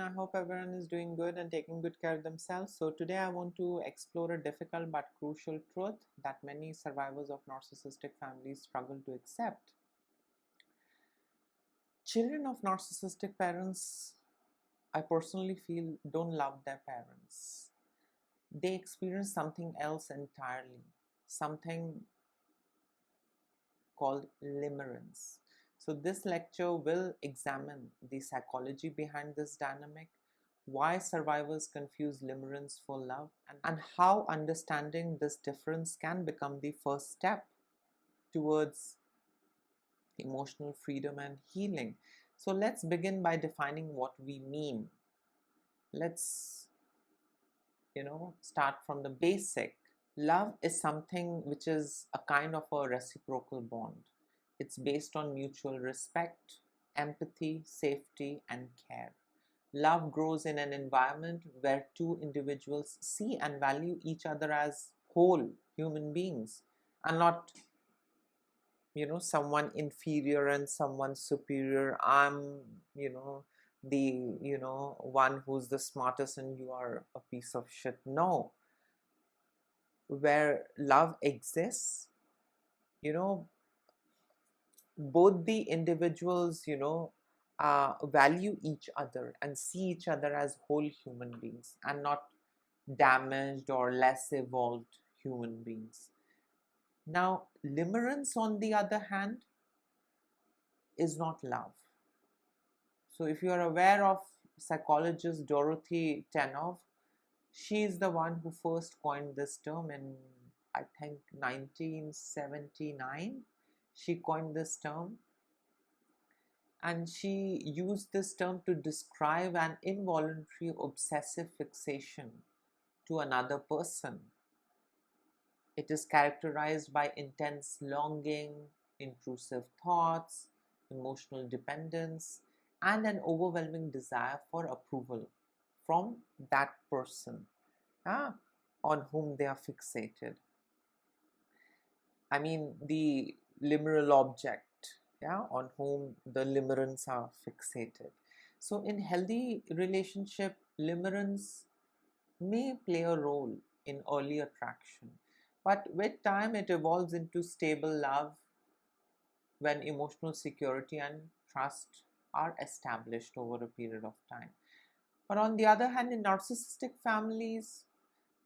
I hope everyone is doing good and taking good care of themselves. So today I want to explore a difficult but crucial truth that many survivors of narcissistic families struggle to accept. Children of narcissistic parents, I personally feel, don't love their parents. They experience something else entirely, something called limerence. So this lecture will examine the psychology behind this dynamic, why survivors confuse limerence for love, and how understanding this difference can become the first step towards emotional freedom and healing. So let's begin by defining what we mean. Let's, start from the basic. Love is something which is a kind of a reciprocal bond. It's based on mutual respect, empathy, safety, and care. Love grows in an environment where two individuals see and value each other as whole human beings and not, someone inferior and someone superior. I'm, the, one who's the smartest and you are a piece of shit. No. Where love exists, you know, both the individuals, value each other and see each other as whole human beings and not damaged or less evolved human beings. Now, limerence, on the other hand, is not love. So, if you are aware of psychologist Dorothy Tennov, she is the one who first coined this term in, I think, 1979. She coined this term, and she used this term to describe an involuntary obsessive fixation to another person. It is characterized by intense longing, intrusive thoughts, emotional dependence, and an overwhelming desire for approval from that person on whom they are fixated. I mean, the liminal object, on whom the limerence are fixated. So in healthy relationship, limerence may play a role in early attraction, but with time it evolves into stable love when emotional security and trust are established over a period of time. But on the other hand, in narcissistic families,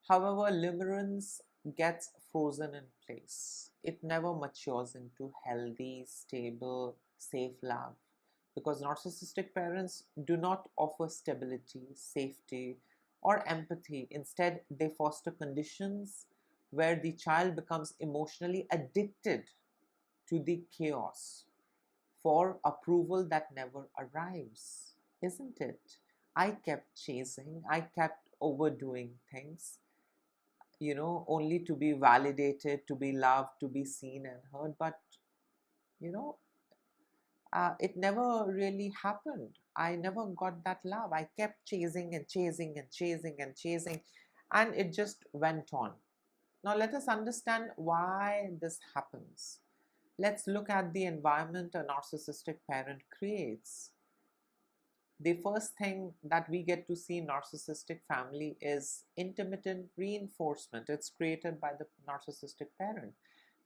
however, limerence gets frozen in place. It never matures into healthy, stable, safe love because narcissistic parents do not offer stability, safety, or empathy. Instead, they foster conditions where the child becomes emotionally addicted to the chaos for approval that never arrives, isn't it? I kept chasing, I kept overdoing things, only to be validated, to be loved, to be seen and heard. But, you know, it never really happened. I never got that love. I kept chasing and chasing and chasing and chasing, and it just went on. Now, let us understand why this happens. Let's look at the environment a narcissistic parent creates. The first thing that we get to see in narcissistic family is intermittent reinforcement. It's created by the narcissistic parent.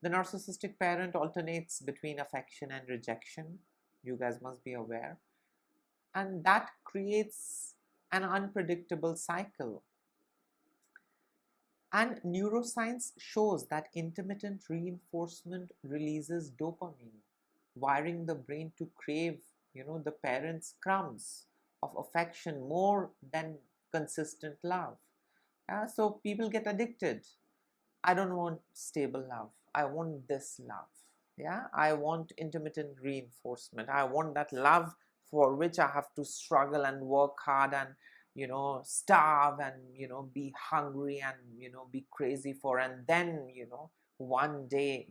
The narcissistic parent alternates between affection and rejection. You guys must be aware. And that creates an unpredictable cycle. And neuroscience shows that intermittent reinforcement releases dopamine, wiring the brain to crave, the parent's crumbs of affection more than consistent love. So people get addicted. I don't want stable love. I want this love. I want intermittent reinforcement. I want that love for which I have to struggle and work hard and starve and be hungry and be crazy for, and then one day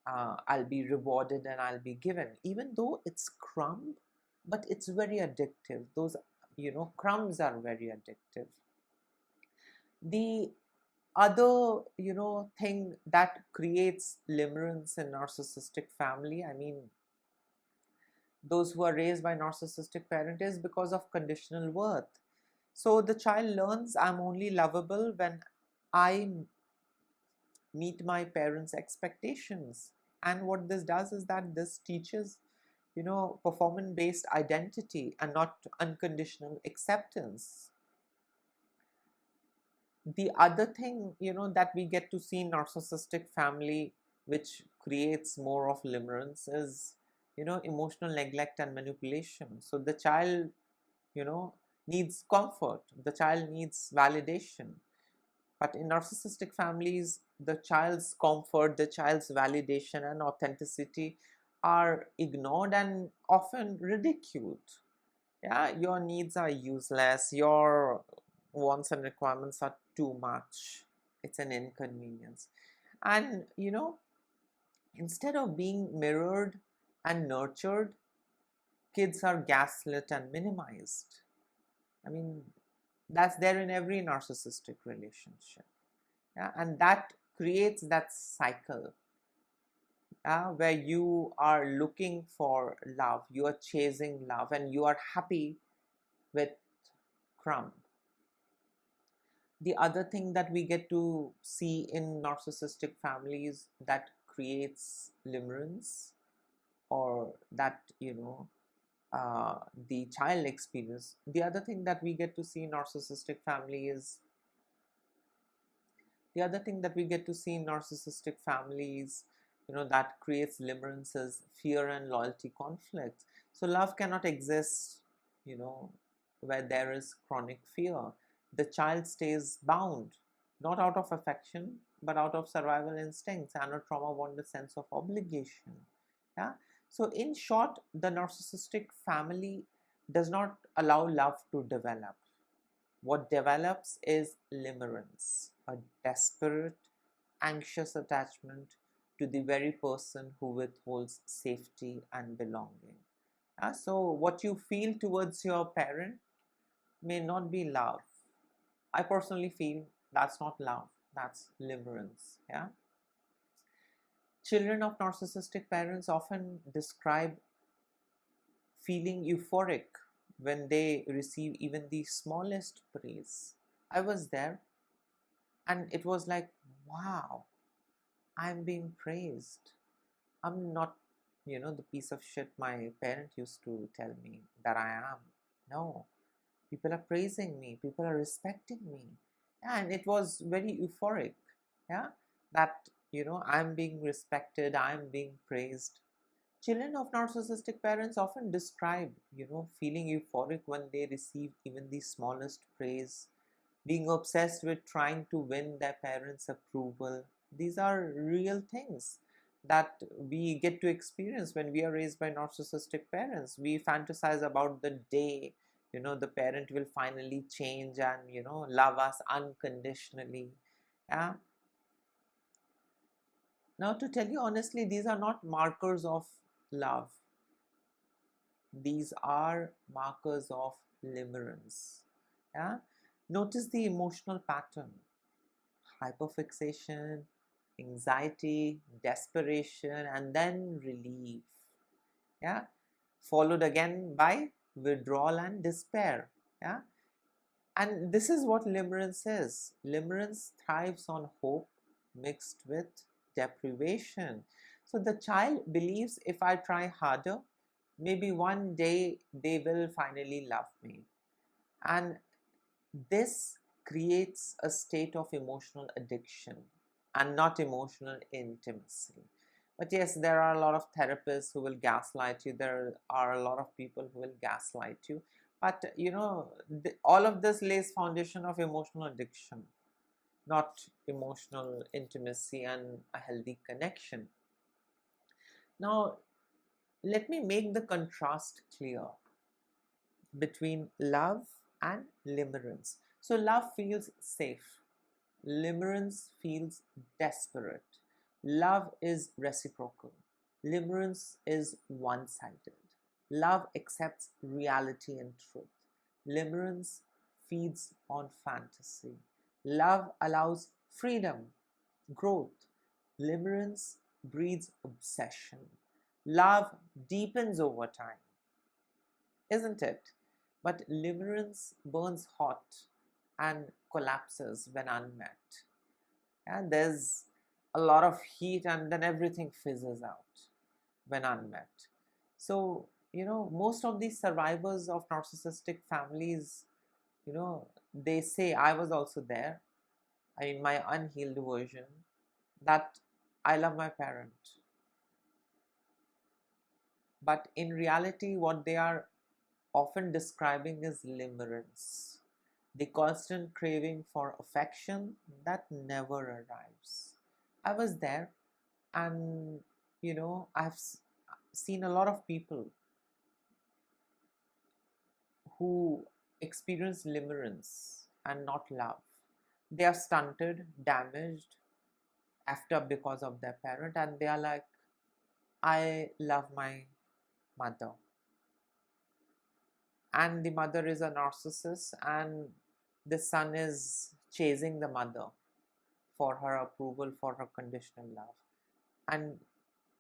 I'll be rewarded and I'll be given, even though it's crumb, but it's very addictive. Those crumbs are very addictive. The other thing that creates limerence in narcissistic family, I mean, those who are raised by narcissistic parent is because of conditional worth. So the child learns I'm only lovable when I meet my parents' expectations. And what this does is that this teaches, performance based identity and not unconditional acceptance. The other thing, that we get to see in narcissistic family, which creates more of limerence, is, emotional neglect and manipulation. So the child, you know, needs comfort, the child needs validation. But in narcissistic families, the child's comfort, the child's validation and authenticity are ignored and often ridiculed. Yeah, your needs are useless, your wants and requirements are too much, it's an inconvenience. And instead of being mirrored and nurtured, kids are gaslit and minimized. I mean, that's there in every narcissistic relationship. Yeah, and that creates that cycle, where you are looking for love, you are chasing love, and you are happy with crumb. The other thing that we get to see in narcissistic families that creates limerence, or that the child experience, the other thing that we get to see in narcissistic family is the other thing that we get to see in narcissistic families, that creates limerence, is fear and loyalty conflicts. So love cannot exist, where there is chronic fear. The child stays bound, not out of affection, but out of survival instincts and a trauma-bonded sense of obligation. Yeah. So in short, the narcissistic family does not allow love to develop. What develops is limerence, a desperate, anxious attachment to the very person who withholds safety and belonging. So what you feel towards your parent may not be love. I personally feel that's not love, that's limerence. Yeah. Children of narcissistic parents often describe feeling euphoric when they receive even the smallest praise. I was there and it was like, wow, I'm being praised. I'm not, the piece of shit my parent used to tell me that I am. No, people are praising me, people are respecting me. And it was very euphoric. Yeah, that, I'm being respected, I'm being praised. Children of narcissistic parents often describe, feeling euphoric when they receive even the smallest praise, being obsessed with trying to win their parents' approval. These are real things that we get to experience when we are raised by narcissistic parents. We fantasize about the day, the parent will finally change and, love us unconditionally. Yeah. Now, to tell you honestly, these are not markers of love. These are markers of limerence. Yeah. Notice the emotional pattern: hyperfixation, anxiety, desperation, and then relief. Yeah. Followed again by withdrawal and despair. Yeah. And this is what limerence is. Limerence thrives on hope mixed with deprivation. So the child believes if I try harder, maybe one day they will finally love me. And this creates a state of emotional addiction and not emotional intimacy. But yes, there are a lot of therapists who will gaslight you. There are a lot of people who will gaslight you. But all of this lays foundation of emotional addiction, not emotional intimacy and a healthy connection. Now, let me make the contrast clear between love and limerence. So love feels safe, limerence feels desperate. Love is reciprocal, limerence is one-sided. Love accepts reality and truth, limerence feeds on fantasy. Love allows freedom, growth, limerence breeds obsession. Love deepens over time, isn't it? But limerence burns hot and collapses when unmet. And there's a lot of heat, and then everything fizzes out when unmet. So, most of these survivors of narcissistic families, they say, I was also there. I mean, my unhealed version, that I love my parent. But in reality, what they are often describing is limerence, the constant craving for affection that never arrives. I was there, and I've seen a lot of people who experience limerence and not love. They are stunted, damaged, effed up because of their parent, and they are like, I love my mother. And the mother is a narcissist, and the son is chasing the mother for her approval, for her conditional love. And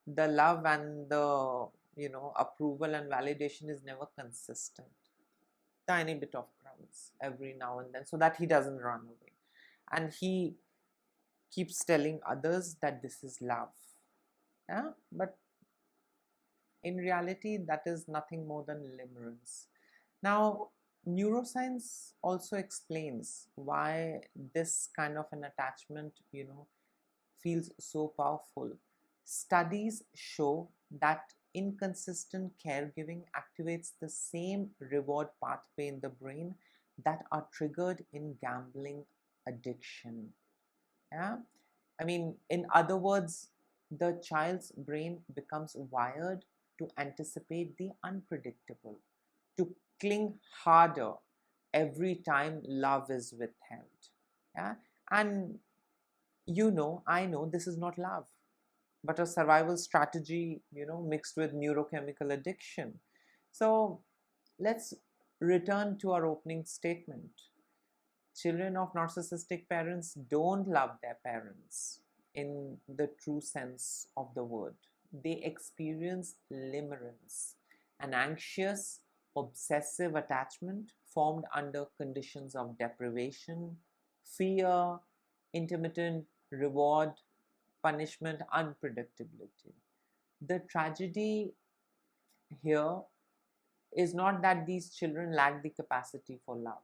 the love and the approval and validation is never consistent. Tiny bit of crumbs every now and then, so that he doesn't run away. And he keeps telling others that this is love. Yeah? But in reality, that is nothing more than limerence. Now, neuroscience also explains why this kind of an attachment, feels so powerful. Studies show that inconsistent caregiving activates the same reward pathway in the brain that are triggered in gambling addiction. Yeah? I mean, in other words, the child's brain becomes wired to anticipate the unpredictable, to cling harder every time love is withheld. Yeah? And I know this is not love, but a survival strategy, mixed with neurochemical addiction. So let's return to our opening statement. Children of narcissistic parents don't love their parents in the true sense of the word. They experience limerence, an anxious, obsessive attachment formed under conditions of deprivation, fear, intermittent reward, punishment, unpredictability. The tragedy here is not that these children lack the capacity for love.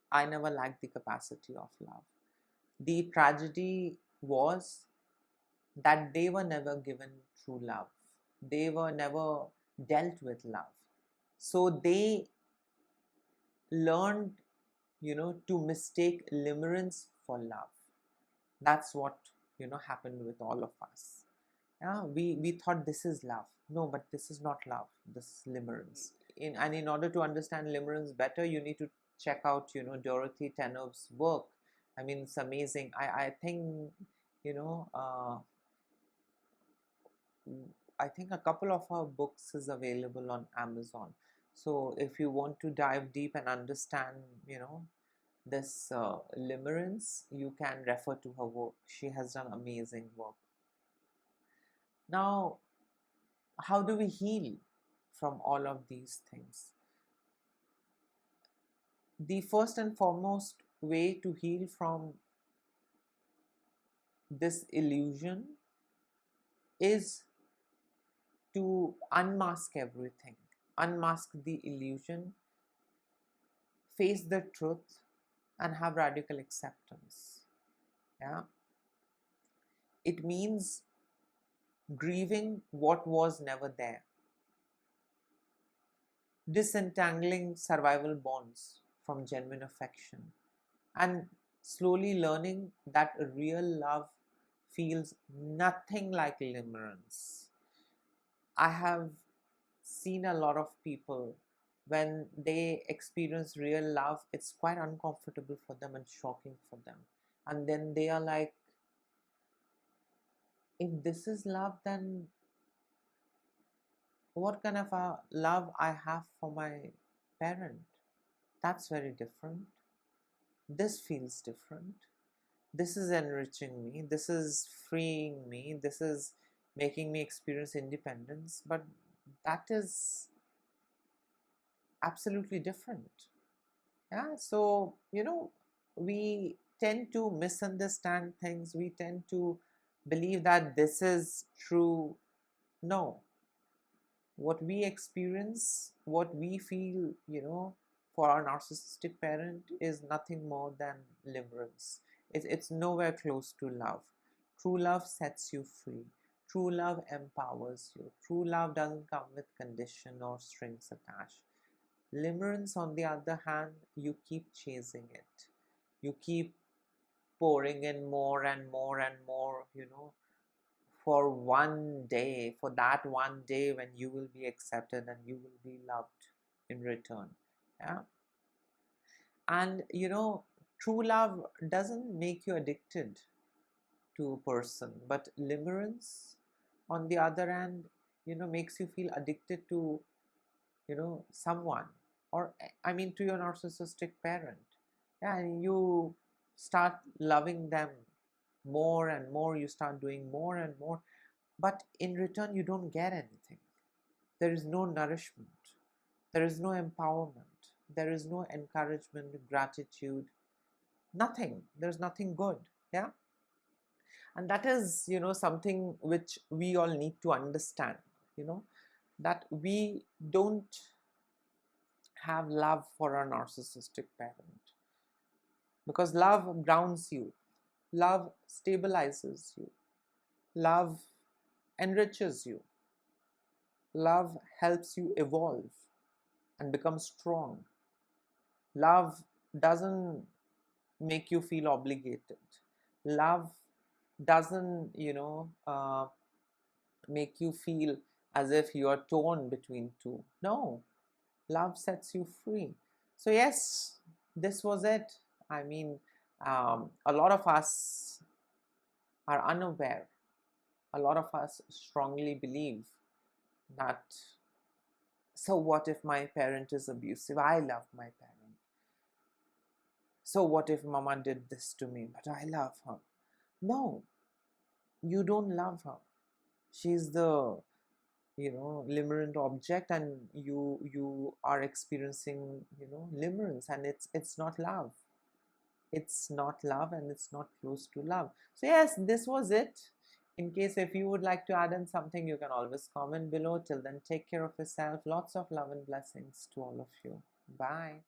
I never lacked the capacity of love. The tragedy was that they were never given true love. They were never dealt with love. So they learned, to mistake limerence for love. That's what, happened with all of us. Yeah, we thought this is love. No, but this is not love. This is limerence. And in order to understand limerence better, you need to check out, Dorothy Tenov's work. I mean, it's amazing. I think, I think a couple of her books is available on Amazon. So if you want to dive deep and understand, this limerence, you can refer to her work. She has done amazing work. Now, how do we heal from all of these things? The first and foremost way to heal from this illusion is to unmask everything, unmask the illusion, face the truth, and have radical acceptance. Yeah, it means grieving what was never there, disentangling survival bonds from genuine affection, and slowly learning that real love feels nothing like limerence. I have seen a lot of people, when they experience real love, it's quite uncomfortable for them and shocking for them. And then they are like, if this is love, then what kind of a love I have for my parent? That's very different. This feels different. This is enriching me. This is freeing me. This is making me experience independence. But that is absolutely different. Yeah, so we tend to misunderstand things, we tend to believe that this is true. No, what we experience, what we feel, for our narcissistic parent is nothing more than limerence. It's nowhere close to love. True love sets you free. True love empowers you. True love doesn't come with condition or strings attached. Limerence, on the other hand, you keep chasing it. You keep pouring in more and more and more, for one day, for that one day when you will be accepted and you will be loved in return. Yeah. And true love doesn't make you addicted to a person, but limerence, on the other hand, makes you feel addicted to, someone, or I mean, to your narcissistic parent. Yeah, and you start loving them more and more, you start doing more and more, but in return, you don't get anything. There is no nourishment. There is no empowerment. There is no encouragement, gratitude, nothing. There's nothing good. Yeah. And that is, something which we all need to understand, that we don't have love for a narcissistic parent, because love grounds you, love stabilizes you, love enriches you, love helps you evolve and become strong. Love doesn't make you feel obligated. Love doesn't, make you feel as if you are torn between two. No, love sets you free. So, yes, this was it. I mean, a lot of us are unaware. A lot of us strongly believe that, so what if my parent is abusive? I love my parent. So what if mama did this to me, but I love her? No, you don't love her. She's the, limerent object, and you are experiencing, limerence, and it's not love. It's not love, and it's not close to love. So yes, this was it. In case if you would like to add in something, you can always comment below. Till then, take care of yourself. Lots of love and blessings to all of you. Bye.